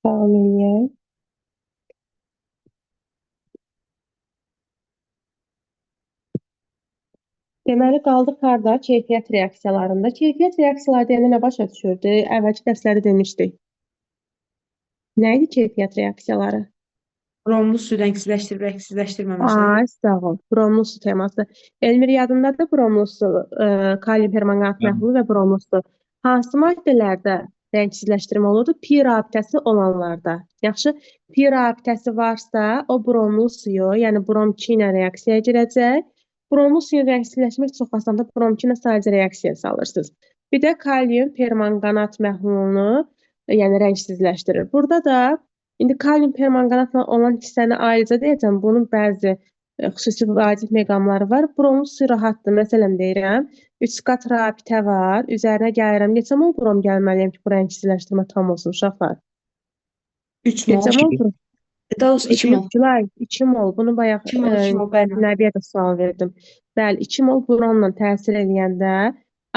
Davam eləyək. Deməli, qaldıq harda? Keyfiyyət reaksiyalarında. Keyfiyyət reaksiyaları deyəndə nə başa düşürdü? Əvvəlki dərsləri demişdik. Nə idi keyfiyyət reaksiyaları? Bromlu su rəngsizləşdirib rəngsizləşdirməməsi. Ay, sağ ol. Bromlu su teması. Elmir yadındadır bromlu su, kalium permanganat Hə. məhlulu və bromlu su. Hansı maddələrdə rəngsizləşdirmə olurdu? Pi rabitəsi olanlarda. Yaxşı, pi rabitəsi varsa, o bromlu suyu, yəni brom 2 ilə reaksiyaya girəcək. Bromlu suyun rəngsizləşmək çox asandır. Brom 2 ilə sadəcə reaksiya salırsınız. Bir də kalium permanganat məhlulunu, yəni rəngsizləşdirir. Burada da İndi kalium permanganatla olan hissəni ayrıca deyəcəm. Bunun bəzi xüsusi vacib məqamları var. Bromlu su rahatdır. Məsələn deyirəm, 3 qat rabitə var. Üzərinə gəlirəm. Neçə mol brom gəlməliyəm ki, bu rəngsizləşdirmə tam olsun uşaqlar? 3 mol. Neçə mol brom? Daha doğrusu 2 mol. Gülay, 2 mol. Bunu bayaq 2 mol, 2 mol, bəli. Nəbiyə də sual verdim. Bəli, 2 mol bromla təsir eləyəndə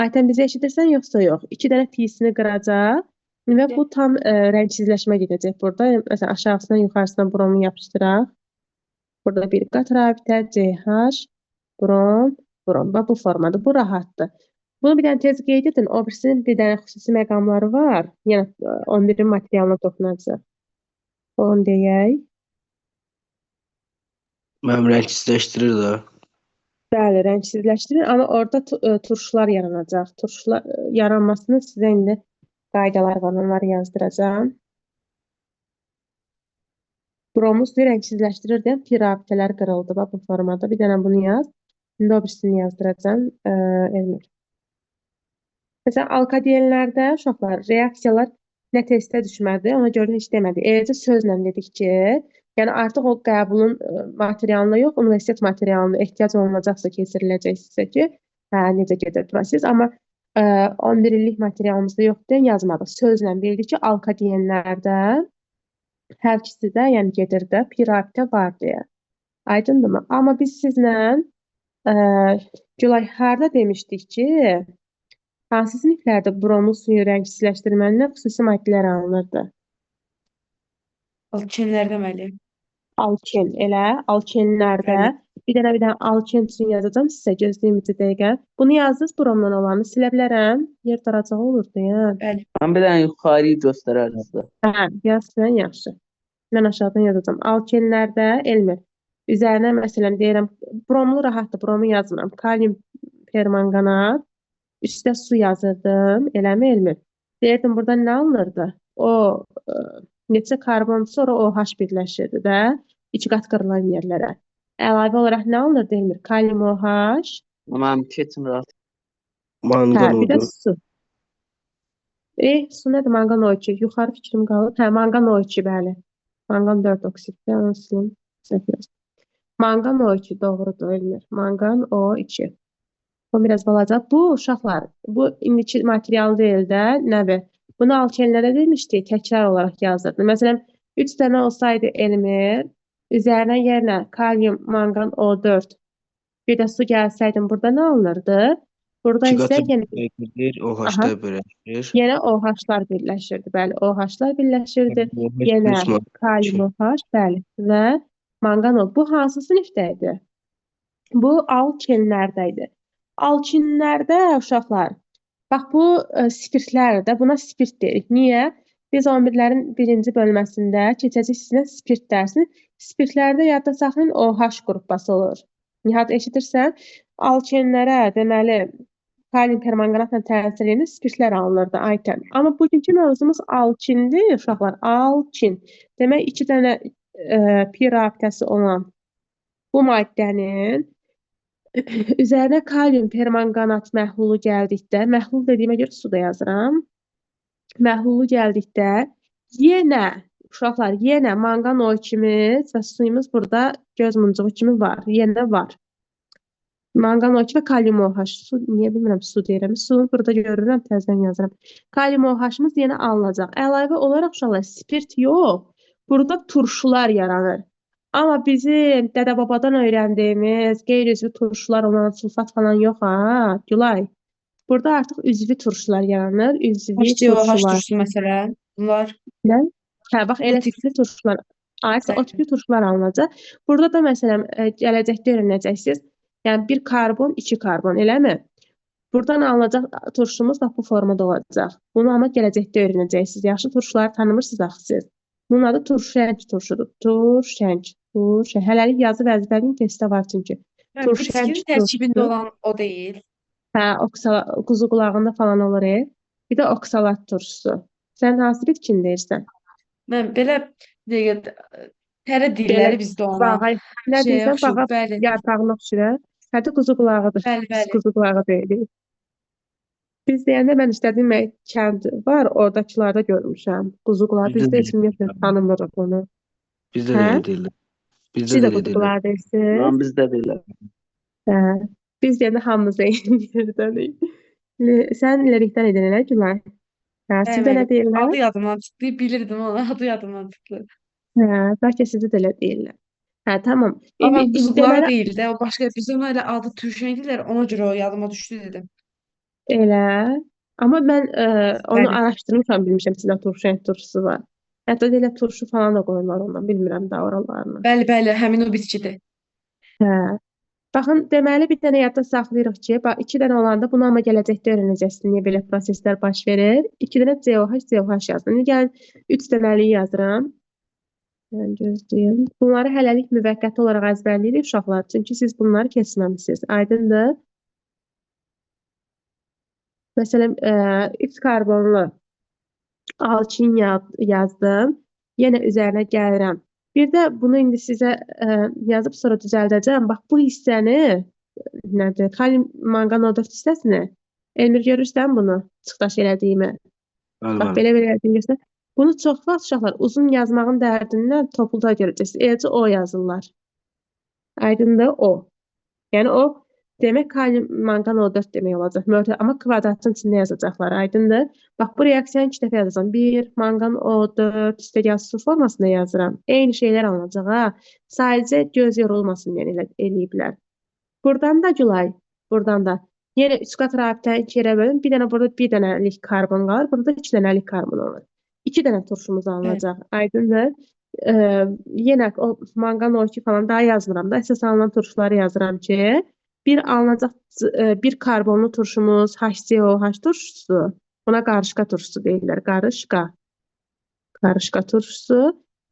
Aytən bizi eşidirsən yoxsa yox? 2 dənə pisini qıracaq və bu tam rəngsizləşmə gedəcək burada. Məsələn, aşağısından yuxarısından bromu yapışdıraq. Burada bir qat rabitə, CH, brom, brom. Və bu formada. Bu rahatdır. Bunu bir dənə tez qeyd edin. O birisinin bir dənə xüsusi məqamları var. Yəni 11-in materialına toxunacaq. Onu deyək. Mənim rəngsizləşdirir də. Bəli, rəngsizləşdirir, amma orada turşular yaranacaq. Turşular yaranmasını sizə indi qaydalar var, onları yazdıracağam. Bromu suyu rəngsizləşdirir deyən pi rabitələr qırıldı bu formada. Bir dənə bunu yaz. İndi o birisini yazdıracağam. Elmir. Məsələn, alkadenlərdə uşaqlar reaksiyalar nə testə düşmədi, ona görə heç demədi. Eləcə sözlə dedik ki, yəni artıq o qəbulun materialına yox, universitet materialına ehtiyac olunacaqsa keçiriləcək sizə ki, necə gedir proses. Amma 11 illik materialımızda yoxdur, yazmadıq. Sözlə bildik ki, alkadenlərdə hər ikisi də, yəni gedir də, pi rabitə var deyə. Aydındırmı? Amma biz sizlə Gülay harda demişdik ki, hansı siniflərdə bromlu suyu rəngsizləşdirməndə xüsusi maddələr alınırdı? Alkenlərdə deməli. Alken, elə alkenlərdə. Bəli. Bir dənə alken üçün yazacağam sizə, gözləyin bir dəqiqə. Bunu yazdınız bromdan olanı, silə bilərəm. Yer daracağı olurdu ya. Bəli. Mən bir dənə yuxarıyı göstərərdim. Hə, yazsan yaxşı. Mən aşağıdan yazacağam. Alkenlərdə Elmir. Üzərinə məsələn deyirəm, bromlu rahatdır, bromu yazmıram. Kalium permanganat. Üstə su yazırdım, eləmi Elmir? Deyirdim, burada nə alınırdı? O neçə karbon sonra OH birləşirdi də, 2 qat qırılan yerlərə. Əlavə olaraq nə alınırdı Elmir? Kalium OH. Mənim keçim rahat. Hə, Manqan bir də oldu. su. Su nədir? Mangan O2. Yuxarı fikrim qalıb. Hə, mangan O2, bəli. Mangan 4 oksiddə, onu silin. Səhv. Mangan O2 doğrudur Elmir. Mangan O2. O biraz balaca. Bu uşaqlar, bu indiki material deyil də, nədir? Bunu alkenlərə demişdik, təkrar olaraq yazdırdı. Məsələn, 3 dənə olsaydı Elmir, üzərinə yerinə kalium, mangan O4, bir də su gəlsəydim, burada nə alınırdı? Burada 2 isə qatı yenə birləşir, OH-da birləşir. yenə OH-lar birləşirdi. Bəli, OH-lar birləşirdi. OH Yenə plus manqan kalium OH, bəli. Və mangan O. Bu hansı sinifdə idi? Bu alkenlərdə idi. Alkinlərdə uşaqlar, bax bu spirtlərdə buna spirt deyirik. Niyə? Biz 11-lərin birinci bölməsində keçəcək sizinlə spirt dərsini. Spirtlərdə yadda saxlayın OH qrupbası olur. Nihat eşidirsən? Alkenlərə deməli kalium permanganatla təsir edən spirtlər alınırdı Aytən. Amma bugünkü mövzumuz alkindir uşaqlar. Alkin. Demək 2 dənə pi rabitəsi olan bu maddənin üzərinə kalium permanganat məhlulu gəldikdə, məhlul dediyimə görə su da yazıram. Məhlulu gəldikdə yenə uşaqlar, yenə mangan O2-miz və suyumuz burada göz muncuğu kimi var. Yenə var. Mangan O2 və kalium OH. Su, niyə bilmirəm su deyirəm. Sunu burada görürəm, təzədən yazıram. Kalium OH-ımız yenə alınacaq. Əlavə olaraq uşaqlar spirt yox, burada turşular yaranır. Amma bizim dədə-babadan öyrəndiyimiz qeyri-üzvü turşular olan sulfat falan yox ha, Gülay. Burada artıq üzvü turşular yaranır, üzvü HCOH turşular. turşusu məsələn. Bunlar Nə? Hə, bax Bu elə tip tipli turşular. Aysa o bəli. tipli turşular alınacaq. Burada da məsələn gələcəkdə öyrənəcəksiniz. Yəni bir karbon, 2 karbon, eləmi? Buradan alınacaq turşumuz da bu formada olacaq. Bunu amma gələcəkdə öyrənəcəksiniz. Yaxşı turşuları tanımırsınız axı siz. Bunun adı turşenç turşudur. Turşenç. Turşenç. Hələlik yazı vəzifənin testdə var çünki. Yəni bu Turşenç bitkinin tərkibində turşusu. olan o deyil. Hə, quzu qulağında falan olur. Bir də oksalat turşusu. Sən hansı bitkini deyirsən? Mən belə deyək tərə Belə dilləri bizdə ona bağa, nə şey deyirsən, oxşuyur. bağa Bəli, yarpağına oxşuyur. Hətta quzu qulağıdır. bəli, Biz bəli. quzu qulağı deyirik. Biz deyəndə mən işlədiyim kənd var, oradakılarda görmüşəm. Quzu qulağı. Bizdə Bizdə də heç ümumiyyətlə tanımırıq onu. Bizdə də Hə? elə deyirlər. Bizdə Siz də də elə quzu deyirlər. qulağı deyirsiniz. Lan bizdə də elə. Hə. Biz deyəndə hamımız eyni yerdənik. Sən lerikdən edin elə Gülay. Hə, sizdə Bəli, nə deyirlər? adı yadımdan çıxdı. Bilirdim onu, adı yadımdan çıxdı. Hə, bəlkə sizdə də elə deyirlər. Hə, tamam. Amma İndi quzuqulağı deməli deyil də, o başqa. Biz ona elə adı Türkçə deyirlər, ona görə o yadıma düşdü dedim. elə. Amma mən onu Bəli. araşdırmışam, bilmişəm sizdə turşu turşusu var. Hətta elə turşu falan da qoyurlar ondan, bilmirəm də oralarını. Bəli, bəli, həmin o bitkidir. Hə. Baxın, deməli bir dənə yadda saxlayırıq ki, bax 2 dənə olanda bunu amma gələcəkdə öyrənəcəksiniz niyə belə proseslər baş verir. 2 dənə COH, COH yazdım. İndi gəlin 3 dənəlik yazıram. Mən gözləyim. Bunları hələlik müvəqqəti olaraq əzbərləyirik uşaqlar. Çünki siz bunları keçməmisiniz. Aydındır? Məsələn, 3 karbonlu alkin yazdım. Yenə üzərinə gəlirəm. Bir də bunu indi sizə yazıb sonra düzəldəcəm. Bax bu hissəni nədir? Kalium manqan O4 hissəsini. Elmir görürsən bunu? Çıxdaş elədiyimi. Bəli, Bax bəli. belə elədiyimi. Bunu çox vaxt uşaqlar uzun yazmağın dərdindən topluda görəcəksiniz. Eləcə O yazırlar. Aydındır o. Yəni o demək kalium manqan O4 demək olacaq. Amma kvadratın içində yazacaqlar. Aydındır? Bax bu reaksiyanı 2 dəfə yazacağam. 1 manqan O4 üstəgəl su formasında yazıram. Eyni şeylər alınacaq ha. Sadəcə göz yorulmasın yəni elə eləyiblər. Buradan da Gülay, buradan da yenə 3 qat rabitəni 2 yerə bölün. Bir dənə burada 1 dənəlik karbon qalır. Burada 2 dənəlik karbon olur. 2 dənə turşumuz alınacaq. Aydındır? Yenə o manqan O2 falan daha yazmıram da. Əsas alınan turşuları yazıram ki, bir alınacaq bir karbonlu turşumuz HCOH turşusu. Buna qarışqa turşusu deyirlər. Qarışqa. Qarışqa turşusu.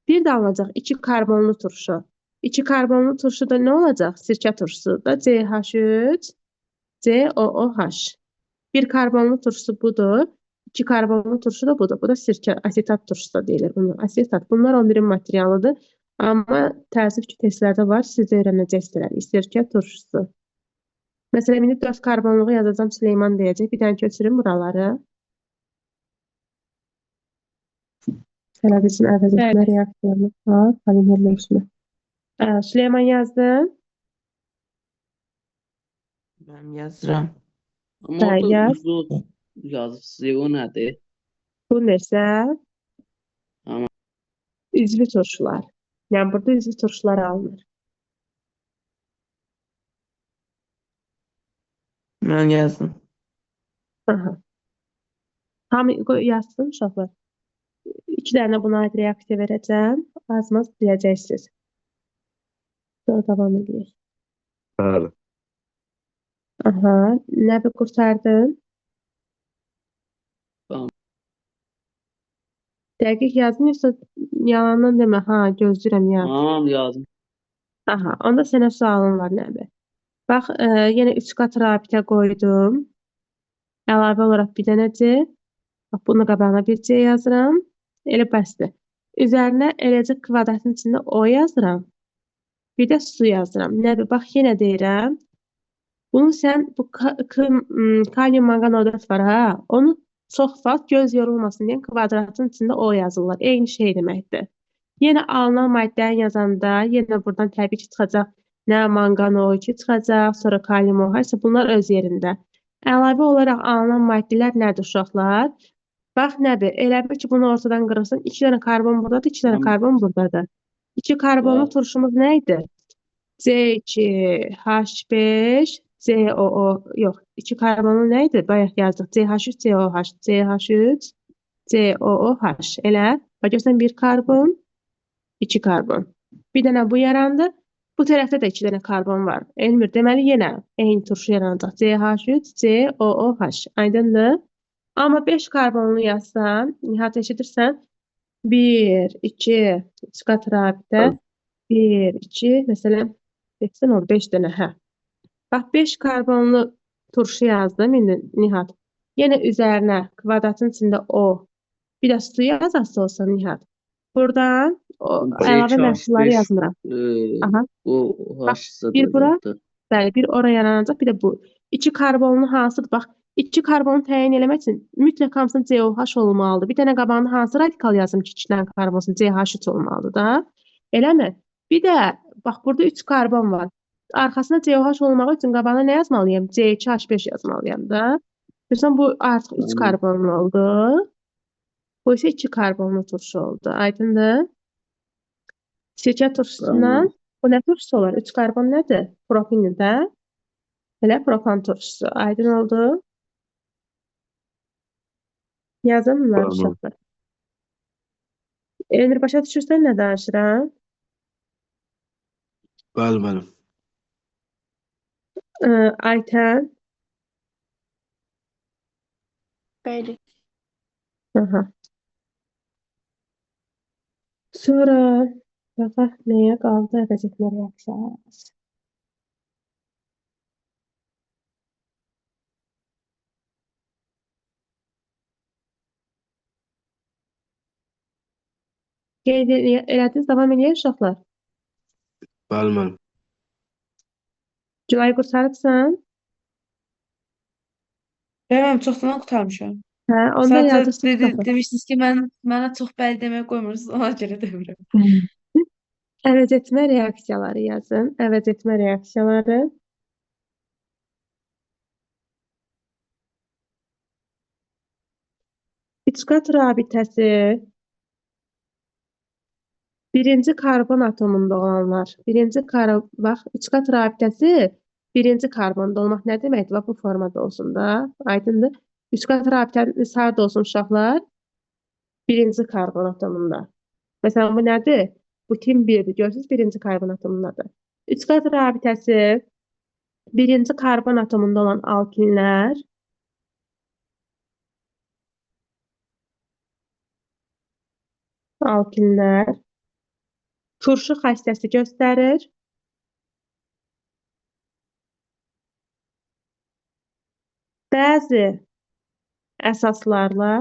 Bir də alınacaq 2 karbonlu turşu. 2 karbonlu turşuda nə olacaq? Sirkə turşusu da CH3, COOH. Bir karbonlu turşusu budur. 2 karbonlu turşu da budur. Bu da sirkə, asetat turşusu da deyilir. Asetat. Bunlar 11-in materialıdır. Amma təəssüf ki, testlərdə var. Siz də öyrənəcəksiniz. Sirkə turşusu. Məsələn, indi 4 karbonluğu yazacağam, Süleyman deyəcək. Bir dənə köçürüm buraları. Sələb üçün əvəz etmə Bəli. reaksiyamız var. Polimerləşmə. Süleyman yazdın. Mən yazıram. Amma Hə, orada yaz. uzun yazısı o nədir? Bu nəsə? Amma Üzvü turşular. Yəni burada üzvü turşular alınır. mən yazdım. Aha. Hamı yazsın uşaqlar. 2 dənə buna aid reaksiya verəcəm. Az-maz biləcəksiniz. Sonra davam edək. Bəli. Aha. Nəbi qurtardın? Tamam. Dəqiq yazdın, yoxsa yalandan demə. Ha, gözləyirəm yaz. Tamam yazdım. Aha, onda sənə sualım var Nəbi. Bax, yenə 3 qat rabitə qoydum. Əlavə olaraq bir dənə C. Bax, bunu qabağına bir C yazıram. Elə bəsdir. Üzərinə eləcə kvadratın içində O yazıram. Bir də su yazıram. Nəbi, bax, yenə deyirəm. Bunu sən, bu kalium manqan O4 var ha, onu çox vaxt göz yorulmasın deyə kvadratın içində O yazırlar. Eyni şey deməkdir. Yenə alınan maddəni yazanda, yenə buradan təbii ki, çıxacaq nə manqan O2 çıxacaq, sonra kalium OH, bunlar öz yerində. Əlavə olaraq alınan maddələr nədir uşaqlar? Bax, nədir? Elə bil ki, bunu ortadan qırırsan, 2 dənə karbon buradadır, 2 dənə karbon buradadır. 2 karbonlu turşumuz nə idi? C2, H5, COO, yox, 2 karbonlu nə idi? Bayaq yazdıq. CH3, COH, CH3, COOH, elə? Bax görsən bir karbon, 2 karbon. Bir dənə bu yarandı. Bu tərəfdə də 2 dənə karbon var. Elmir, deməli yenə eyni turşu yaranacaq. CH3, COOH. Aydındır? Amma 5 karbonlu yazsan, Nihat eşidirsən? 1, 2, 3 qat rabitə. 1, 2, məsələn, 80 oldu 5 dənə, hə. Bax 5 karbonlu turşu yazdım indi Nihat. Yenə üzərinə kvadratın içində O. Bir də su yazası olsa Nihat. Buradan o əlavə məhsulları yazmıram. Aha. Bu Bax, haşsa bir bura, da. bəli, bir ora yaranacaq, bir də bu. 2 karbonlu hansıdır? Bax, 2 karbonu təyin eləmək üçün mütləq hamısının COH olmalıdır. Bir dənə qabağında hansı radikal yazım ki, 2 dənə karbonsun CH3 olmalıdır da. Eləmi? Bir də bax burada 3 karbon var. Arxasına COH olmağı üçün qabağına nə yazmalıyam? C2H5 yazmalıyam da. Görürsən bu artıq 3 karbonlu oldu. Bu isə 2 karbonlu turşu oldu. Aydındır? Sirkə turşusundan bu nə turşusu olar? 3 karbon nədir? Propindir də. Elə propan turşusu. Aydın oldu. Yazın bunları Tamam. uşaqlar. Elmir, başa düşürsən nə danışıram? Bəli. Aytən. Bəli. Aha. Sonra bax nəyə qaldı? Əvəz etmə reaksiyası. Qeyd elədiniz, davam eləyək uşaqlar. Bəli müəllim. Gülay qurtarıbsan? Mən çoxdan qurtarmışam. Hə, onda Sadəcə yazırsınız uşaqlar. demişdiniz ki, mənə çox bəli demək qoymursunuz, ona görə demirəm. Əvəz etmə reaksiyaları yazın. Əvəz etmə reaksiyaları. İçqat rabitəsi birinci karbon atomunda olanlar. Bax, içqat rabitəsi birinci karbonda olmaq nə deməkdir? Bax, bu formada olsun da. Aydındır. İçqat rabitəsi harda olsun uşaqlar? Birinci karbon atomunda. Məsələn, bu nədir? Bu kim 1-dir. Görürsünüz, birinci karbon atomundadır. İçqat rabitəsi birinci karbon atomunda olan alkinlər turşu xassəsi göstərir. Bəzi əsaslarla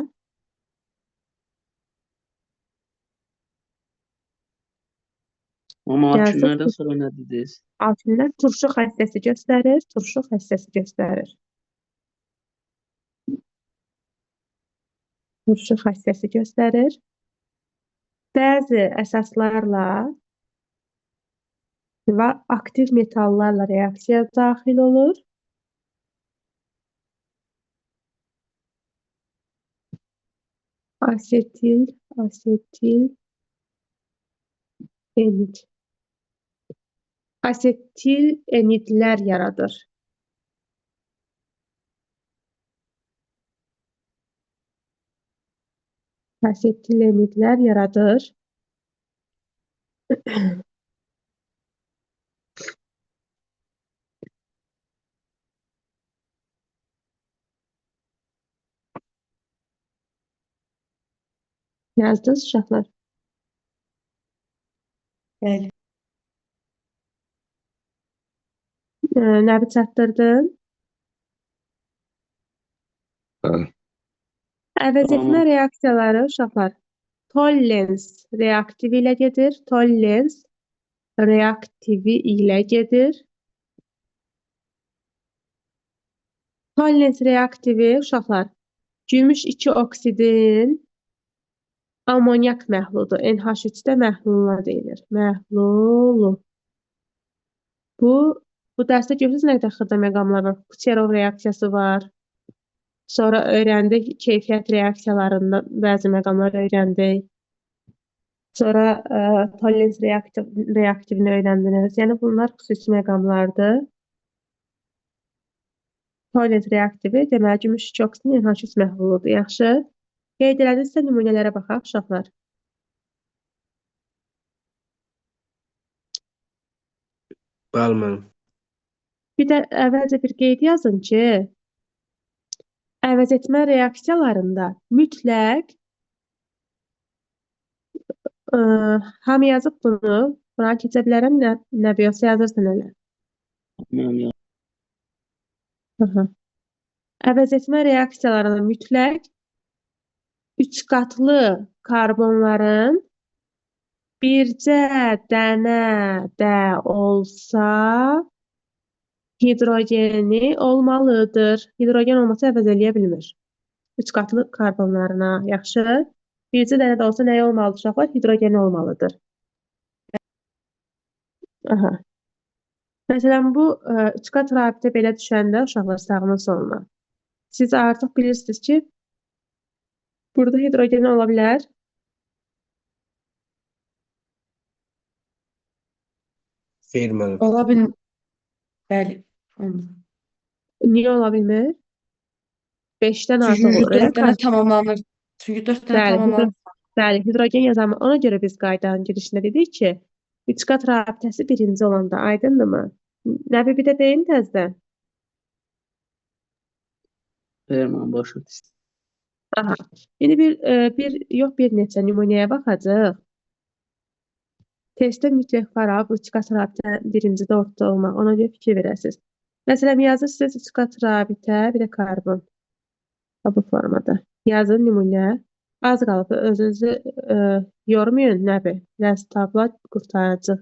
Ama Yazık. alkimlerden sonra ne dediniz? alkinlər turşu xassəsi göstərir. Turşu xassəsi göstərir. Turşu xassəsi göstərir. Bəzi əsaslarla və aktiv metallarla reaksiya daxil olur. Asetil emid. Asetil emidlər yaradır. Asetil emidlər yaradır. Yazdınız uşaqlar. Bəli. Nəbi çatdırdın? Bəli. Əvəz etmə Tamam. reaksiyaları uşaqlar. Tollens reaktivi ilə gedir. Tollens reaktivi ilə gedir. Tollens reaktivi uşaqlar. Gümüş 2 oksidin amonyak məhlulu. NH3-də məhluluna deyilir. Məhlulu. Bu dərsdə görürsünüz nə qədər xırda məqamlar var. Kucherov reaksiyası var. Sonra öyrəndik keyfiyyət reaksiyalarında bəzi məqamlar öyrəndik. Sonra tollens reaktivini öyrəndiniz. Yəni bunlar xüsusi məqamlardır. Tollens reaktivi deməli gümüş 2 oksidin NH3 məhluludur. Yaxşı. Qeyd elədinizsə nümunələrə baxaq uşaqlar. Bəli, müəllim. Bir də əvvəlcə bir qeyd yazın ki, əvəzetmə reaksiyalarında mütləq hamı yazıb bunu. Buna keçə bilərəm, nə yoxsa yazırsan elə. Tamam ya. Aha. Əvəzetmə reaksiyalarında mütləq 3 qatlı karbonların bircə dənə də olsa hidrogeni olmalıdır. Hidrogen olmasa əvəz eləyə bilmir. 3 qatlı karbonlarına, yaxşı. Bircə dənə də olsa nəyə olmalıdır uşaqlar? Hidrogeni olmalıdır. Aha. Məsələn, bu 3 qat rabitə belə düşəndə uşaqlar sağına soluna. Siz artıq bilirsiniz ki, burada hidrogen ola bilər. Xeyr, müəllim. Ola bil. Bəli. Olmaz. Niyə ola bilmir? 5-dən artıq Çünki olur. Elə 4 dənə tamamlanır. Çünki 4 dənə Bəli, tamamlanır. bəli, hidrogen yazamı. Ona görə biz qaydanın girişində dedik ki, 3 qat rabitəsi birinci olanda aydındırmı? Nəbi bir də deyin təzədən. Xeyr, müəllim, başa düşdüm. Aha. İndi bir neçə nümunəyə baxacağıq. Testdə mütləq var ha, bu 3 qat rabitə birincidə ortada olmaq. Ona görə fikir verəsiniz. Məsələn, yazırsınız 3 qat rabitə, bir də karbon. Bu formada. Yazın nümunə. Az qalıb özünüzü yormayın, nəbi. Biraz tabla qurtaracaq.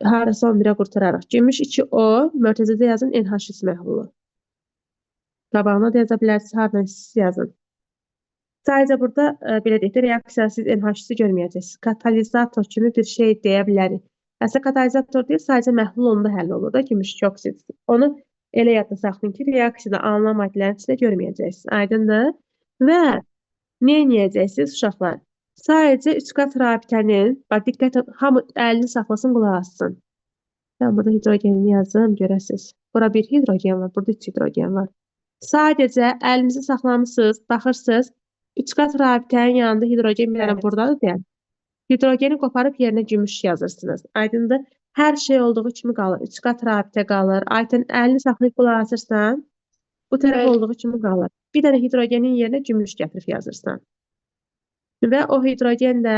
Harasa 11-ə qurtararaq. Gümüş 2O, mörtəzədə yazın NH3 məhlulu. Qabağına da yaza bilərsiniz, hardan siz yazın. Sadəcə burada belə deyək də, reaksiya siz NH3-ü görməyəcəksiniz. Katalizator kimi bir şey deyə bilərik. Əslində katalizator deyil, sadəcə məhlul onda həll olur da, gümüş oksid. Onu elə yadda saxlayın ki, reaksiyada alınan maddələrin içində görməyəcəksiniz. Aydındır? Və nə edəcəksiniz uşaqlar? Sadəcə 3 qat rabitənin, bax diqqət hamı əlini saxlasın, qulaq assın. Mən burada hidrogenini yazım, görəsiniz. Bura bir hidrogen var, burada 3 hidrogen var. Sadəcə əlinizi saxlamışsınız, baxırsınız, 3 qat rabitənin yanında hidrogen bir dənə Evet. buradadır deyən. Hidrogeni qoparıb yerinə gümüş yazırsınız. Aydındır? Hər şey olduğu kimi qalır. 3 qat rabitə qalır. Aytən əlini saxlayıb qulaq asırsan, bu tərəf Bəli. olduğu kimi qalır. Bir dənə hidrogenin yerinə gümüş gətirib yazırsan. Və o hidrogen də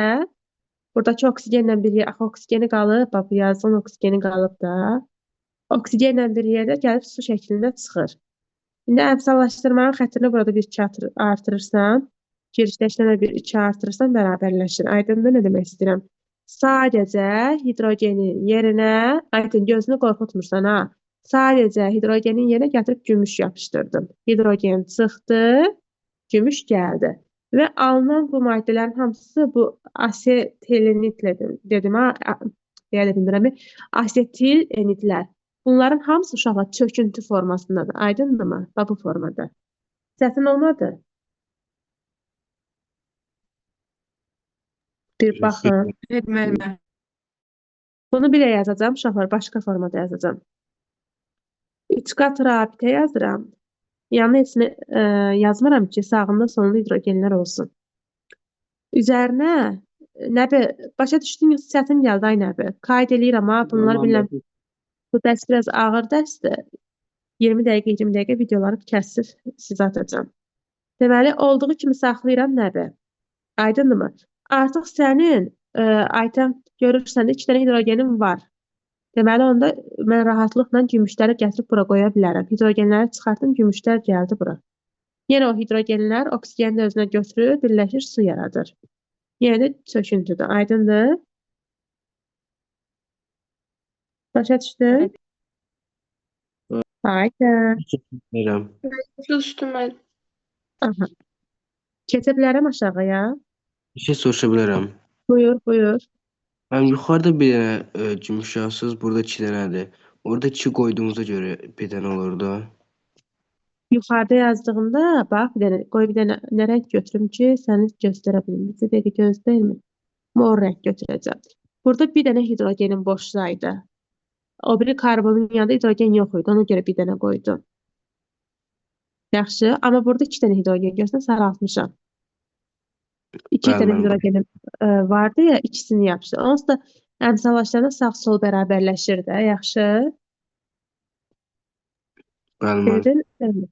buradakı oksigenlə bir yer, axı oksigeni qalıb, bax bu yazılan oksigeni qalıb da. Oksigenlə bir yerdə gəlib su şəklində çıxır. İndi əmsallaşdırmanın xətrini burada bir 2 artırırsan, girişləşdirmə bir 2 artırırsan, bərabərləşir. Aydındır nə demək istəyirəm? Sadəcə hidrogenin yerinə, aydın gözünü qorxutmursan ha. Sadəcə hidrogenin yerinə gətirib gümüş yapışdırdım. Hidrogen çıxdı, gümüş gəldi. Və alınan bu maddələrin hamısı bu asetilnitlə dedim ha, deyə bilmirəm. Asetil enitlər. Bunların hamısı uşaqlar çöküntü formasındadır. Aydındırmı? Bax bu formada. Çətin olmadı. Bir baxın. Evet müəllimə. Bunu belə yazacağım uşaqlar, başqa formada yazacağım. 3 qat rabitə yazıram. Yanına heç nə yazmıram ki, sağında sonunda hidrogenlər olsun. Üzərinə nəbi, başa düşdün yoxsa çətin gəldi ay nəbi? Qayd eləyirəm ha, bunları Tamam, bilirəm. başa- Bu dərs biraz ağır dərsdir. 20 dəqiqə, 20 dəqiqə videoları kəsir sizə atacağım. Deməli, olduğu kimi saxlayıram nəbi? Aydındırmı? Artıq sənin aytən görürsən də 2 dənə hidrogenin var. Deməli, onda mən rahatlıqla gümüşləri gətirib bura qoya bilərəm. Hidrogenləri çıxartdım, gümüşlər gəldi bura. Yenə o hidrogenlər oksigeni də özünə götürür, birləşir, su yaradır. Yenə də çöküntüdür. Aydındır? Başa düşdün? Aydın. Bilirəm. Düşdüm müəllim. Aha. Keçə bilərəm aşağıya? Bir şey soruşa bilərəm. Buyur, buyur. Mənim yuxarıda bir dənə gümüş yazsınız, burada 2 dənədir. Orada 2 qoyduğumuza görə bir dənə olur da. Yuxarıda yazdığımda bax bir dənə qoy bir dənə nə rəng götürüm ki, səni göstərə bilim. Bir dəqiqə gözləyirmi? Mor rəng götürəcəm. Burada bir dənə hidrogenin boşdaydı. O biri karbonun yanında hidrogen yox idi. Ona görə bir dənə qoydum. Yaxşı, amma burada 2 dənə hidrogen görsən saraltmışam. 2 Bəli, dənə bəli. hidrogenim vardı ya, ikisini yapışdı. Onsuz da Əmsallaşlarına sağ-sol bərabərləşir də, yaxşı. Müəllim. Bildin? Evet.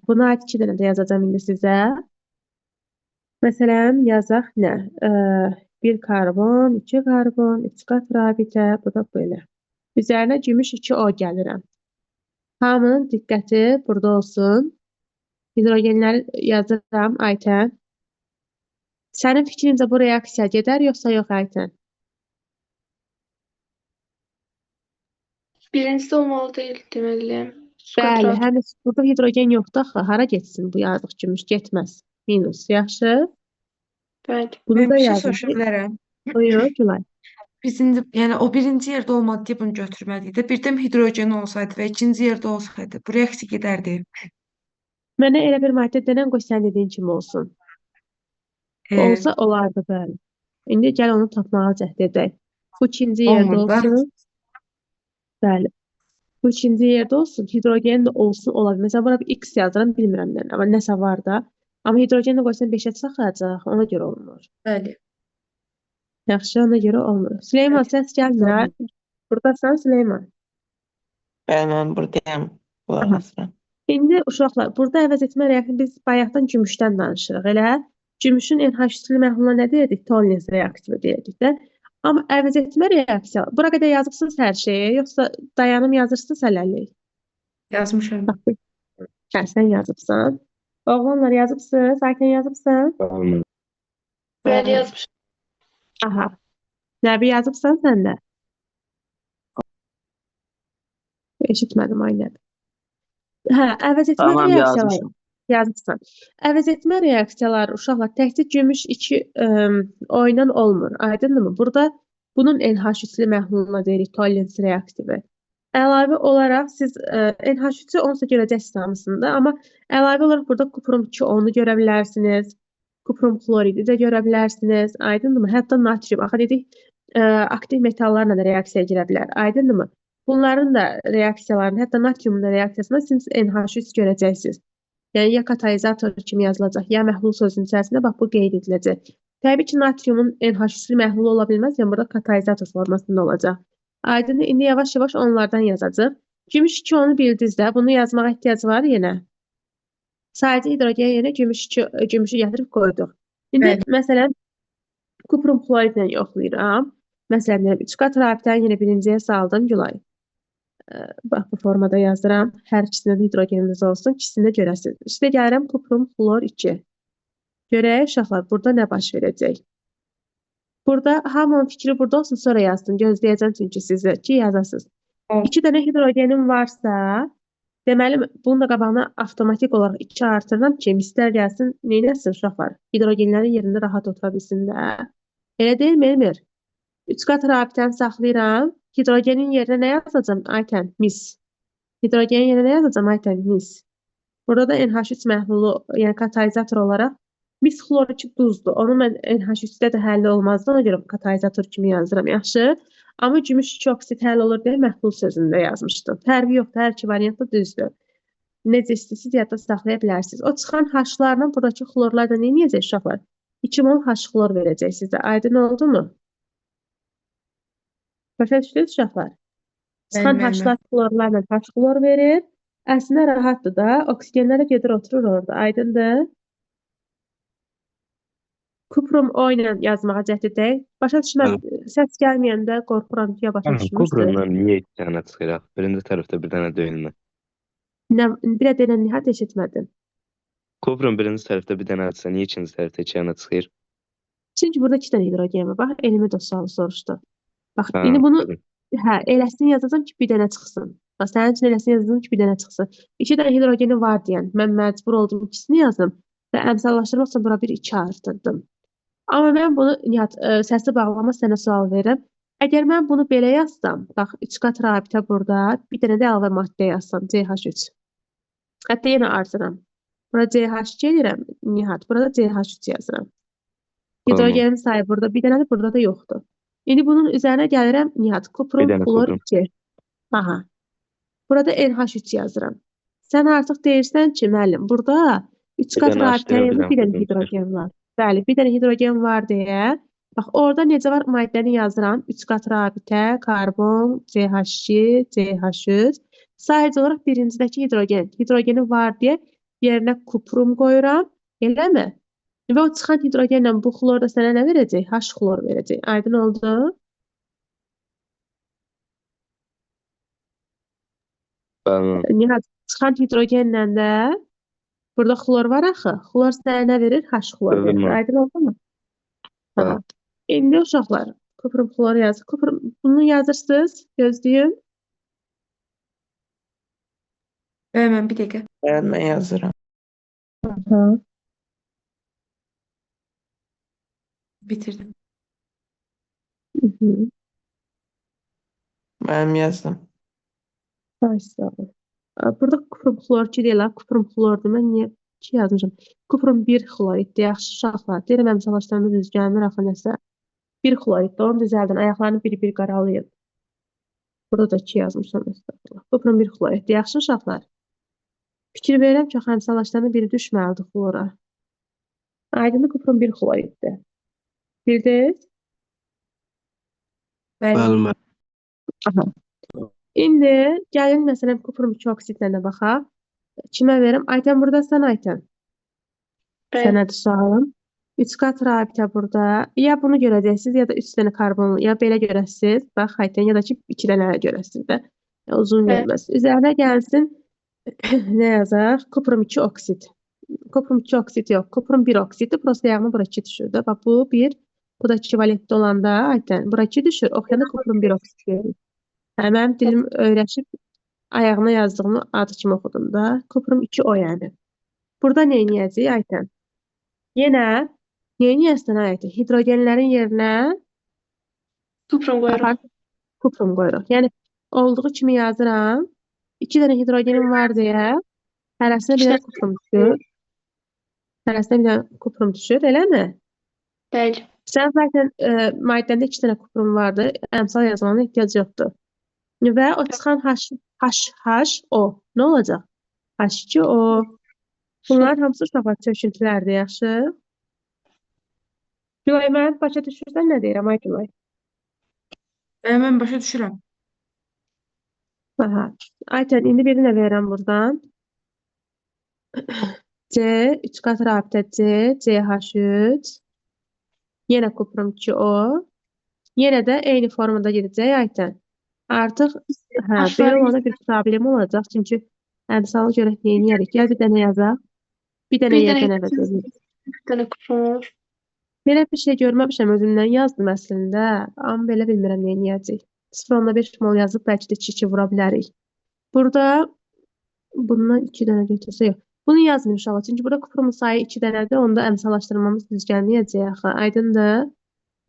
Buna aid 2 dənə də yazacağam indi sizə. Məsələn, yazaq nə? 1 karbon, 2 karbon, 3 qat rabitə, bu da belə. Üzərinə gümüş 2O gəlirəm. Hamının diqqəti burada olsun. Hidrogenləri yazıram, Aytən. Sənin fikrincə bu reaksiya gedər, yoxsa yox, Aytən? Birincisi olmalı değil deməli. Su Bəli, katı həm burada hidrogen yoxdur axı. Hara getsin bu yazıq gümüş? Getməz. Minus, yaxşı. Bəli. Bunu Ben da bir şey yazın. soruşa bilərəm. Buyur, Gülay. Biz indi, yəni o birinci yerdə olmadı deyə bunu götürməliydik də. Birdə hidrogen olsaydı və ikinci yerdə olsaydı bu reaksiya gedərdi. Mənə elə bir maddə denən qoy sən dediyin kimi olsun. Olsa olardı, bəli. İndi gəl onu tapmağa cəhd edək. Bu ikinci yerdə Olmur da. olsun. Bəli. Bu ikinci yerdə olsun. Hidrogen də olsun, ola bilər. Məsələn, bura bir X yazıram, bilmirəm nə, amma nəsə var da. Amma hidrogen də qoysan 5-ə çıxacaq, ona görə olmur. Bəli. Yaxşı, ona görə olmur. Süleyman, səs gəlmir, ha? Buradasan, Süleyman. Bəli, mən buradayam. Qulaq asıram. İndi uşaqlar, burada əvəz etmə reaksiyası biz bayaqdan gümüşdən danışırıq, elə? Gümüşün NH3-lü məhluluna nə deyirdik? Tollens reaktivi deyirdik də. Amma əvəz etmə reaksiyaları, bura qədər yazıbsınız hər şeyi, yoxsa dayanım yazırsınız hələlik? Yazmışam. Hə, sən yazıbsan. Oğlanlar yazıbsınız, Ayten yazıbsan. Bəli yazmış. Aha. Nəbi yazıbsan sən də? Eşitmədim, aynədir. Hə, əvəz etmə Tamam, reaksiyaları. yazmışım. Yazıbsan. Əvəz etmə reaksiyaları uşaqlar təkcə gümüş 2 oynan olmur. Aydındır mı? Burada bunun NH3-lü məhluluna deyirik Tollens reaktivi. Əlavə olaraq siz NH3-ü onsuz da görəcəksiniz hamısında, amma əlavə olaraq burada kuprum 2-onu görə bilərsiniz. Kuprum xloridi də görə bilərsiniz. Aydındır mı? Hətta natrium. Axı dedik, aktiv metallarla da reaksiyaya girə bilər. Aydındır mı? Bunların da reaksiyalarını, hətta natriumun da reaksiyasında siz NH3 görəcəksiniz. Yəni ya katalizator kimi yazılacaq, ya məhlul sözünün içərisində bax bu qeyd ediləcək. Təbii ki, natriumun NH3-lü məhlulu ola bilməz, yəni burada katalizator formasında olacaq. Aydın, indi yavaş-yavaş onlardan yazacaq. Gümüş 2 onu bildiniz də, bunu yazmağa ehtiyac var yenə. Sadəcə hidrogen yerine gümüşü gətirib qoyduq. İndi Bəli. məsələn, kuprum xloridlə yoxlayıram. Məsələn, 3 qat rabitəni yenə birinciyə saldım, Gülay. Bax, bu formada yazıram. Hər ikisində də hidrogenimiz olsun, ikisini də görəsiniz. İşte gəlirəm kuprum xlor 2. Görək, uşaqlar, burada nə baş verəcək? Burada hamının fikri burada olsun, sonra yazsın. Gözləyəcəm çünki sizi ki, yazasınız. Oldu. 2 dənə hidrogenim varsa, deməli, bunun da qabağına avtomatik olaraq 2 artırıram ki, mislər gəlsin, neynəsin uşaqlar? Hidrogenlərin yerində rahat otura bilsin də. Elə deyil mi, Elmir? 3 qat rabitəni saxlayıram. Hidrogenin yerinə nə yazacağım? Aytən, mis. Hidrogenin yerinə nə yazacağım? Aytən, mis. Burada da NH3 məhlulu, yəni katalizator olaraq mis xlor 2 duzdur. Onu mən NH3-də də həlli olmazdı. Ona görə katalizator kimi yazıram, yaxşı. Amma gümüş 2 oksid həll olur deyə məhlul sözündə yazmışdım. Fərqi yoxdur, hər iki variant da düzdür. Necə istəyirsiniz, yadda saxlaya bilərsiniz. O çıxan H-larla buradakı xlorlar da nə edəcək uşaqlar? 2 mol H xlor verəcək sizə. Aydın oldu mu? Başa düşdünüz uşaqlar? Çıxan Bəli, H-lar xlorlarla H xlor verir. Əslində rahatdır da. Oksigenlər də gedir oturur orada. Aydındır? Kuprum O ilə yazmağa cəhd edək. Başa düşməm. Səs gəlməyəndə qorxuram ki, ya başa düşmürsünüz. Kuprundan niye iki tane çıxıraq? Birinci tərəfdə bir dənə döyülmə. Bir də denən nihat eşitmədim. Kuprun birinci tərəfdə bir dənə atsa, niyə ikinci tərəfdə iki dənə çıxır? Çünki burada 2 dənə hidrogen var. Bax, elmi də sualı soruşdu. Bax, Ha, indi bunu dedim. eləsini yazacağam ki, bir dənə çıxsın. Bax, sənin üçün eləsini yazacağam ki, bir dənə çıxsın. 2 dənə hidrogeni var deyən, mən məcbur oldum ikisini yazdım və əmsallaşdırmaq üçün bura bir 2 artırdım. Amma mən bunu Nihat, səsi bağlama sənə sual verirəm. Əgər mən bunu belə yazsam, bax, 3 qat rabitə burada, bir dənə də əlavə maddə yazsam, CH3. Hətta yenə artıram. Bura CH2 edirəm, Nihat, burada CH3 yazıram. Hidrogenin sayı burada, bir dənə də burada da yoxdur. İndi bunun üzərinə gəlirəm, Nihat, kuprum Bir dənə xlor kuprum. 2. Aha. Burada NH3 yazıram. Sən artıq deyirsən ki, müəllim, burada 3 Bir qat dənə H rabitə deyil, bir yerində dənə bir dənə kuprum hidrogen var. Bəli, bir dənə hidrogen var deyə Bax, orada necə var? Maddəni yazıram. 3 qat rabitə, karbon, CH2, CH3. Sadəcə olaraq birincidəki hidrogen. Hidrogeni var deyə yerinə kuprum qoyuram. Eləmi? Və o çıxan hidrogenlə bu xlor da sənə nə verəcək? H xlor verəcək. Aydın oldu? Bəli. Nihat, çıxan hidrogenlə də burada xlor var axı. Xlor sənə nə verir? H xlor verir. Bəli. Aydın oldu mu? Bəli. Tamam. İndi uşaqlar, kuprum xlor yazır. Kuprum, bunu yazırsınız. Gözləyim. Bəli, mən bir dəqiqə. Ben yazırım. Aha. Bitirdim. Mhm. Ben yazdım. Ay, sağ ol. Burada kuprum xlor 2 deyil, ha. Kuprum xlordur. Mən niyə 2 yazmışam? Kuprum 1 xloriddir. Yaxşı uşaqlar. Deyirəm əmsalaşlarında düz gəlmir axı nəsə. 1 xloriddir. Onu düzəldin. Ayaqlarını bir-bir qaralayın. Burada da 2 yazmışam. Estağfurullah. Kuprum 1 xloriddir. Yaxşı uşaqlar. Fikir verirəm ki, əmsalaşlarında biri düşməlidir xlora. Aydındır, kuprum 1 xloriddir. Bildiniz? Bəli. Bəli, müəllim. Aha. İndi gəlin məsələn kuprum 2 oksidlə də baxaq. Kimə verim? Aytən buradasan Aytən. Bəli. Sənədir sualım. 3 qat rabitə burada. Ya bunu görəcəksiniz, ya da 3 dənə karbon, ya belə görəsiniz. Bax, Aytən, ya da ki 2 dənə görəsiniz də. Uzun Bəli. verməz. Üzərinə gəlsin nə yazaq? Kuprum 2 oksid. Kuprum 2 oksid yox. Kuprum 1 oksiddir. Prosta yağını bura 2 düşür də. Bax, bu 1. Bu da 2 valentli olanda Aytən. Bura 2 düşür. Oxuyanda kuprum 1 oksid görürük. Hə, mənim dilim öyrəşib ayağına yazdığımı adı kimi oxudum da. Kuprum 2 o yəni. Burada nə edəcəyik Aytən? Yenə nə edəsən Aytən? Hidrogenlərin yerinə Kuprum qoyuruq. kuprum qoyuruq. Yəni olduğu kimi yazıram. 2 dənə hidrogenim var deyə hərəsinə bir dənə kuprum düşür. Hərəsinə bir dənə kuprum düşür, eləmi? Bəli. Sən zaten maddəndə 2 dənə kuprum vardı. Əmsal yazmana ehtiyac yoxdur. Və o çıxan HO nə olacaq? H2O. Bunlar hamısı uşaqlar çöküntülərdir, yaxşı? Gülay, mən başa düşürsən nə deyirəm, ay Gülay? Bəli, mən başa düşürəm. Aha. Aytən, indi birini də verirəm buradan. C, 3 qat rabitə C, CH3. Yenə kuprum 2O. Yenə də eyni formada gedəcək Aytən. Artıq belə olanda bir problem olacaq. Çünki əmsalı görək nə edərik? Gəl bir dənə yazaq. Bir dənə Bir dənə yerdən əvəz edək. Bir dənə kuprum olur. Belə bir şey görməmişəm, özümdən yazdım əslində. Amma belə bilmirəm nə edəcək. 0,5 mol yazıb bəlkə də 2 vura bilərik. Burada bundan 2 dənə götürsə yox. Bunu yazmayın inşallah. Çünki burada kuprumun sayı 2 dənədir. Onda əmsallaşdırmamız düz gəlməyəcək axı. Aydındır?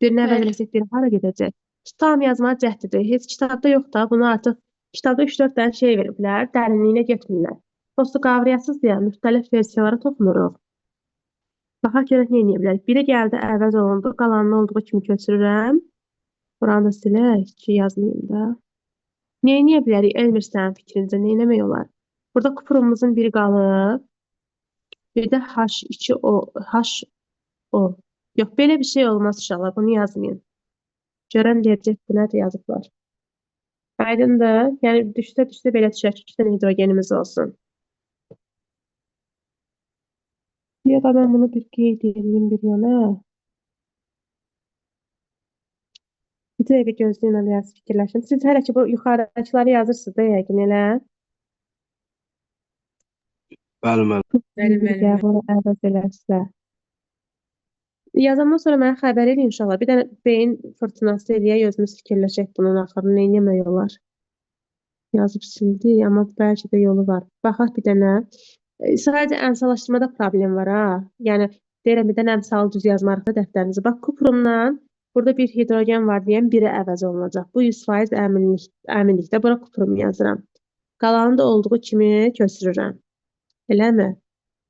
Birini əvəz Bəli. eləsək biri hara gedəcək? Tam yazmağa cəhdidir. Heç kitabda yox da. Bunu artıq kitabda 3-4 dənə şey veriblər. Dərinliyinə getmirlər. Prosta qavrayasız deyə müxtəlif versiyalara toxunuruq. Baxaq görək nə edə bilərik. Biri gəldi, əvəz olundu. Qalanını olduğu kimi köçürürəm. Buranı da silək ki, yazmayayım da. Nə edə bilərik? Elmir sənin fikrincə nə etmək olar? Burada kuprumumuzun biri qalıb. Bir də H2O, HO. Yox, belə bir şey olmaz inşallah. Bunu yazmayın. Görən deyəcək, bu nədir yazıblar. Aydındır. Yəni düşsə belə düşək. 2 dənə hidrogenimiz olsun. Ya da mən bunu bir qeyd edeyim bir yana. Bir dəqiqə gözləyin, elə yaz fikirləşin. Siz hələ ki bu yuxarıdakıları yazırsınız da yəqin elə. Bəli, müəllim. Bəli, bəli, bəli. Bunu əvəz eləsə. Yazandan sonra mənə xəbər edin inşallah. Bir dənə beyin fırtınası eləyək, özümüz fikirləşək bunun axırını nə etmək olar. Yazıb sildi, amma bəlkə də yolu var. Baxaq bir dənə. Sadəcə əmsallaşdırmada problem var ha. Yəni deyirəm bir dənə əmsalı düz yazmarıq da dəftərinizi. Bax kuprumdan burada bir hidrogen var deyən biri əvəz olunacaq. Bu 100% əminlikdə bura kuprum yazıram. Qalanını da olduğu kimi köçürürəm. Eləmi?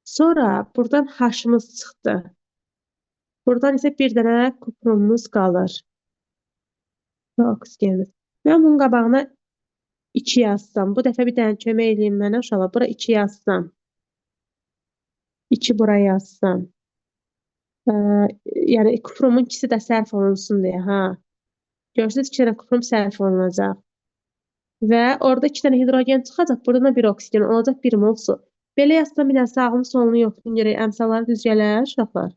Sonra buradan H-ımız çıxdı. Buradan isə bir dənə kuprumumuz qalır. Oksigenimiz. Mən bunun qabağına 2 yazsam. Bu dəfə bir dənə kömək edeyim mənə uşaqlar. Bura 2 yazsam. 2 buraya yazsam. yəni kuprumun ikisi də sərf olunsun deyə, ha. Görürsünüz, 2 dənə kuprum sərf olunacaq. Və orada 2 dənə hidrogen çıxacaq, burada da bir oksigen olacaq, bir mol su. Belə yazsam bir dənə sağını solunu yoxlayın görək, əmsalları düz gələr uşaqlar.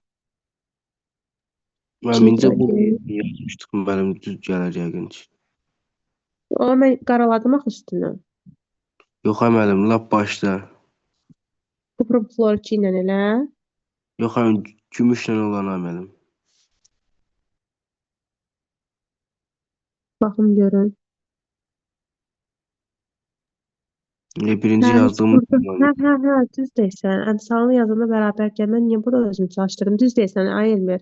Məncə bu Hidrogen. yazmışdıq, mənim düz gələr yəqin ki. Amma mən qaraladım axı üstünü. Yox əməlim, lap başda. Kuprum flor 2 ilə elə. Yox əməlim, gümüşlə olan əməlim. Baxın görün. Birinci Hə, yazdığım hə, düz deyirsən. Əmsalını yazanda bərabər gəl. Mən niyə burada özümü çalışdırdım? Düz deyirsən, ay Elmir.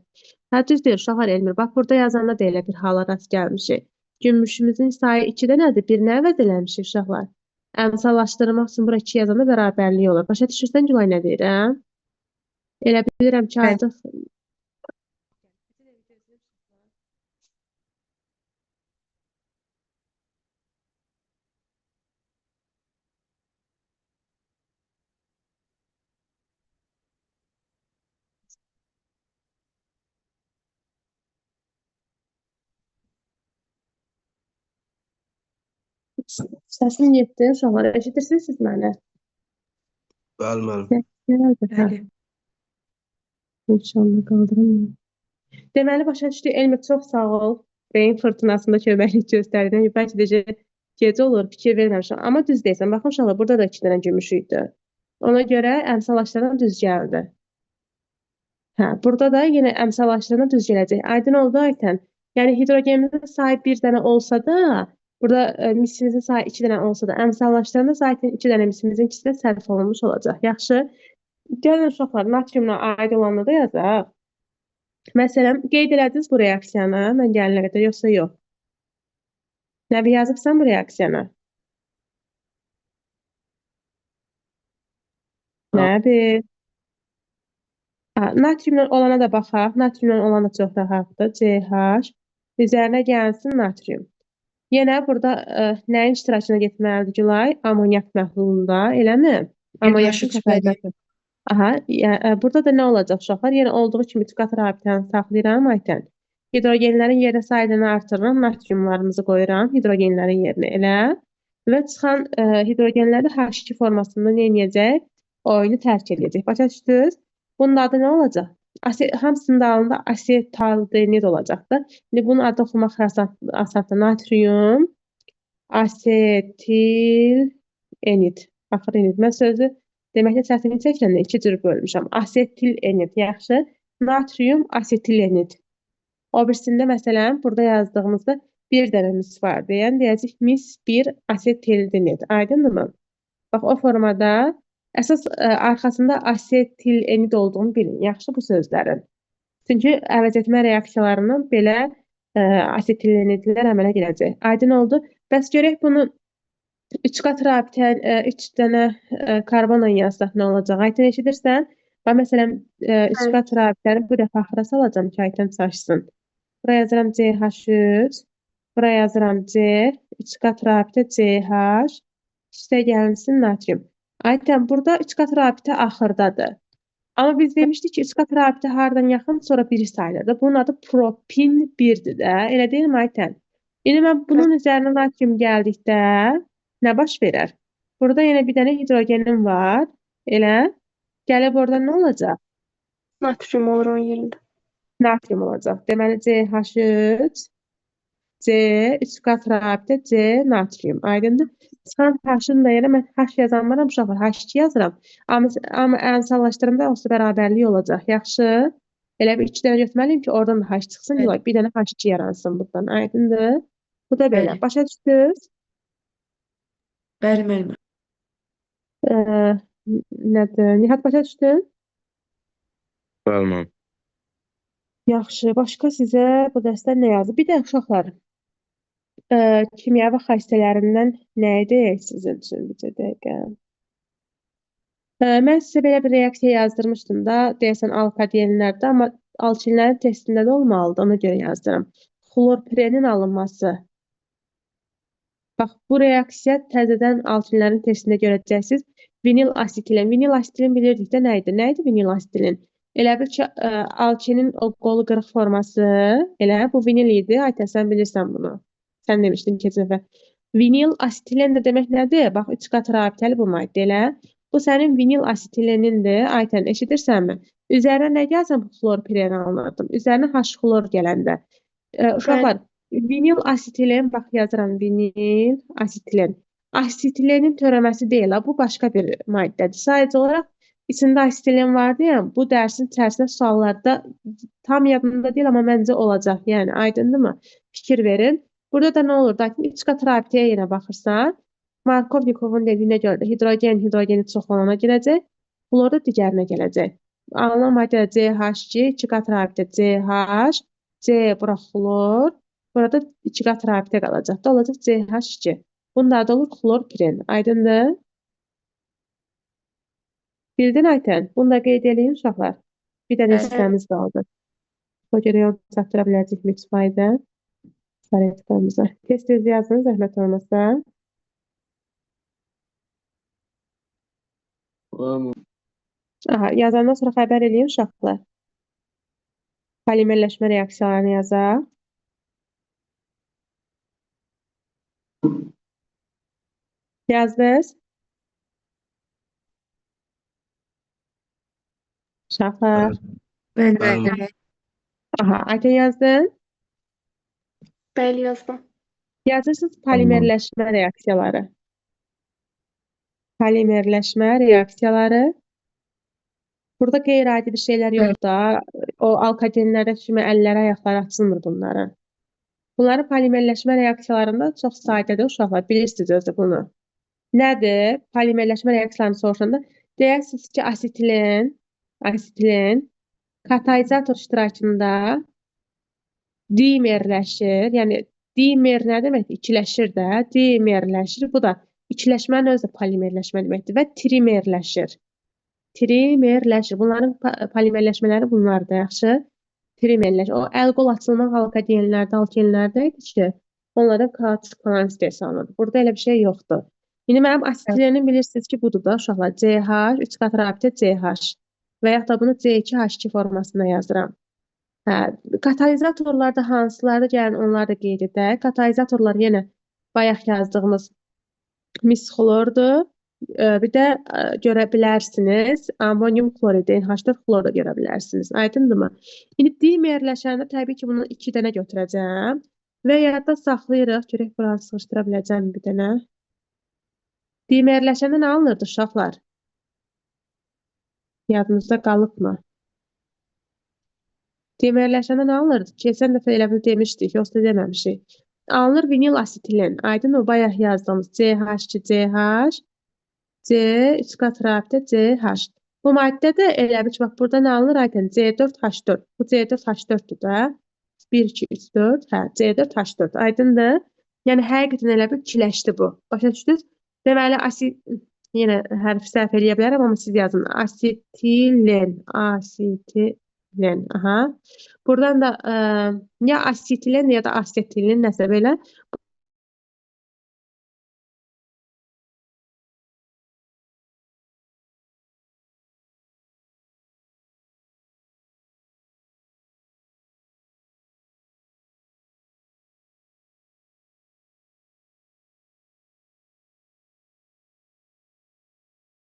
Hə, düz deyir, uşaqlar Elmir. Bax, burada yazanda da elə bir hala rast gəlmişik. Gümüşümüzün sayı 2-də nədir? 1-nə əvəz eləmişik uşaqlar. Əmsallaşdırmaq üçün bura 2 yazanda bərabərlik olur. Başa düşürsən Gülay nə deyirəm? Elə bilirəm ki, Bəli. artıq səsim getdi uşaqlar. Eşidirsiniz siz məni? Bəli, mənim. Gəldi, hə. Bəli. İnşallah qaldırım. Deməli, başa düşdük. Elmir, çox sağ ol. Beyin fırtınasında köməklik göstərdin. Bəlkə də gecə olur, fikir verməmişəm. Amma düz deyirsən. Baxın uşaqlar, burada da 2 dənə gümüş idi. Ona görə əmsallaşdıran düz gəldi. Hə, burada da yenə əmsallaşdıran düz gələcək. Aydın oldu Aytən. Yəni hidrogenimizin sayı 1 dənə olsa da, burada misimizin sayı 2 dənə olsa da, əmsallaşdıranda zaten 2 dənə misimizin ikisi də sərf olunmuş olacaq. Yaxşı. Gəlin uşaqlar, natriumla aid olanı da yazaq. Məsələn, qeyd elədiniz bu reaksiyanı, mən gəlinə qədər, yoxsa yox? Nəbi yazıbsan bu reaksiyanı? Nəbi? Natriumla olana da baxaq. Natriumla olana çox rahatdır. CH. Üzərinə gəlsin natrium. Yenə burada nəyin iştirakına getməlidir Gülay? Amonyak məhlulunda, eləmi? Amonyakın təfərrüatı. Aha, burada da nə olacaq uşaqlar? Yenə olduğu kimi üç qat rabitəni saxlayıram Aytən. Hidrogenlərin yerinə sayını artırıram, natriumlarımızı qoyuram hidrogenlərin yerinə elə. Və çıxan hidrogenləri H2 formasında nə edəcək? Oyunu tərk edəcək. Başa düşdünüz? Bunun adı nə olacaq? Hamısının dalında asetaldenid olacaqdır. İndi bunun adı oxumaq asandır. Natrium asetil enid. Axır enid. Mən sözü deməkdə çətinlik çəkirəndə 2 cür bölmüşəm. Asetil enid, yaxşı. Natrium asetil enid. O birisində məsələn burada yazdığımızda bir dənə mis var deyən deyəcək mis 1 asetildenid. Aydındırmı? Bax o formada əsas arxasında asetil enid olduğunu bilin. Yaxşı bu sözlərin. Çünki əvəz etmə reaksiyalarından belə asetilenidlər əmələ gələcək. Aydın oldu. Bəs görək bunu 3 qat rabitə 3 dənə karbonla yazsaq nə olacaq? Aytən eşidirsən? Bax məsələn 3 qat rabitəni bu dəfə axıra salacağam ki, Aytən çaşsın. Buraya yazıram CH3. Buraya yazıram C. 3 qat rabitə CH. Üstə gəlsin natrium. Aytən burada 3 qat rabitə axırdadır. Amma biz demişdik ki 3 qat rabitə hardan yaxın sonra biri sayılır. Bunun adı propin 1-dir də. Elə deyilmi Aytən? İndi mən bunun üzərinə natrium gəldikdə nə baş verər? Burada yenə bir dənə hidrogenim var. Elə. Gəlib orada nə olacaq? Natrium olur onun yerində. Natrium olacaq. Deməli CH3 C 3 qat rabitə C natrium. Aydındır? Çıxan H-ın da yerə mən H yazanmaram uşaqlar. H2 yazıram. Amma əmsallaşdırımda olsa bərabərlik olacaq. Yaxşı. Elə bir 2 dənə götürməliyim ki, oradan da H çıxsın. Bəli. Bir dənə H2 yaransın buradan. Aydındır? Bu da belə. Bəli. Başa düşdünüz? Bəli, müəllimə. Nədir? Nihat başa düşdün? Bəli, mənim. Yaxşı. Başqa sizə bu dərsdə nə yazdı? Bir də uşaqlar. Kimyəvi xassələrindən nə edək sizin üçün bir dəqiqə? Mən sizə belə bir reaksiya yazdırmışdım da, deyəsən alkadenlərdə, amma alkinlərin testində də olmalıdır, ona görə yazdıram. Xlorpirenin alınması. Bax, bu reaksiya təzədən alkinlərin testində görəcəksiniz. Vinil asetilin. Vinil asetilin bilirdik də nə idi? Nə idi vinil asetilin? Elə bil ki, alkinin o qolu qırıq forması, elə bu vinil idi. Aytən, sən bilirsən bunu. Sən demişdin keçən dəfə. Vinil asetilen də demək nədir? Bax, 3 qat rabitəli bu maddə elə. Bu sənin vinil asetilenindir. Aytən, eşidirsənmi? Üzərinə nə gəlsən bu xlorpiren alınırdım. Üzərinə H-xlor gələndə. Uşaqlar, vinil asetilen, bax yazıram, vinil asetilen. Asetilenin törəməsi deyil, ha, bu başqa bir maddədir. Sadəcə olaraq içində asetilen vardı ya, bu dərsin içərisində suallarda tam yadımda deyil, amma məncə olacaq. Yəni, aydındırmı? Fikir verin. Burada da nə olur? Lakin iç qat rabitəyə yenə baxırsan, Markovnikovun dediyinə görə də hidrogeni çox olana gələcək, flor da digərinə gələcək. Alınan maddə CH2, 2 qat rabitə CH, C bura flor, burada 2 qat rabitə qalacaq. Da olacaq CH2. Bunda da olur xlorpiren. Aydındır? Bildin Aytən? Bunu da qeyd edin uşaqlar. Bir dənə hissəmiz qaldı. O görə yol çatdıra biləcək mütfayda sarayetikamıza. Tez-tez yazın, zəhmət olmasa. Tamam. Aha, yazandan sonra xəbər edin uşaqlar. Polimerləşmə reaksiyalarını yazaq. Yazdınız? Uşaqlar. Bəli. Aha, Aytən yazdın? Bəli, yazdım. Yazırsınız polimerləşmə reaksiyaları. Polimerləşmə reaksiyaları. Burada qeyri-adi bir şeylər yoxdur da. O alkagenlərdə kimi əlləri, ayaqları açılmır bunların. Bunların polimerləşmə reaksiyalarında çox sadədir uşaqlar. Bilirsiniz özü bunu. Nədir? Polimerləşmə reaksiyalarını soruşanda deyərsiniz ki, asetilen katalizator iştirakında dimerləşir. Yəni dimer nə deməkdir? İkiləşir də. Dimerləşir. Bu da ikiləşmənin özü də polimerləşmə deməkdir və trimerləşir. Trimerləşir. Bunların polimerləşmələri bunlardır, yaxşı? Trimerləşir. O əl-qol açılmaq alkagenlərdə, alkenlərdə idi ki, onlarda kaotik falan istehsalındır. Burada elə bir şey yoxdur. İndi mənim asetilenim bilirsiniz ki, budur da uşaqlar. CH, 3 qat rabitə CH və yaxud da bunu C2H2 formasında yazıram. Hə, katalizatorlarda hansıları gəlin, onları da qeyd edək. Katalizatorlar yenə bayaq yazdığımız misxlordur. Bir də görə bilərsiniz, amonium kloridi, NH4 xlor da görə bilərsiniz. Aydındırmı? İndi dimerləşəndə təbii ki, bunu 2 dənə götürəcəm və yadda saxlayırıq. Görək, buranı sıxışdıra biləcəm bir dənə. Dimerləşəndə nə alınırdı uşaqlar? Yadınızda qalıbmı? Dimerləşəndə nə alınırdı? Keçən dəfə elə bil demişdik, yoxsa deməmişik. Alınır vinil asetilen. Aydın o bayaq yazdığımız CH2, CH, C, 3 qat rabitə CH. Bu maddə də elə bil ki, bax, burada nə alınır? Aydın C4H4. Bu C4H4-dür da. 1, 2, 3, 4. Hə, C4H4. Aydındır? Yəni, həqiqətən elə bil ikiləşdi bu. Başa düşdünüz? Deməli, yenə hərf səhv eləyə bilərəm, amma siz yazın. Asetilen. Aha. Buradan da ya asetilen ya da asetilen nəsə belə.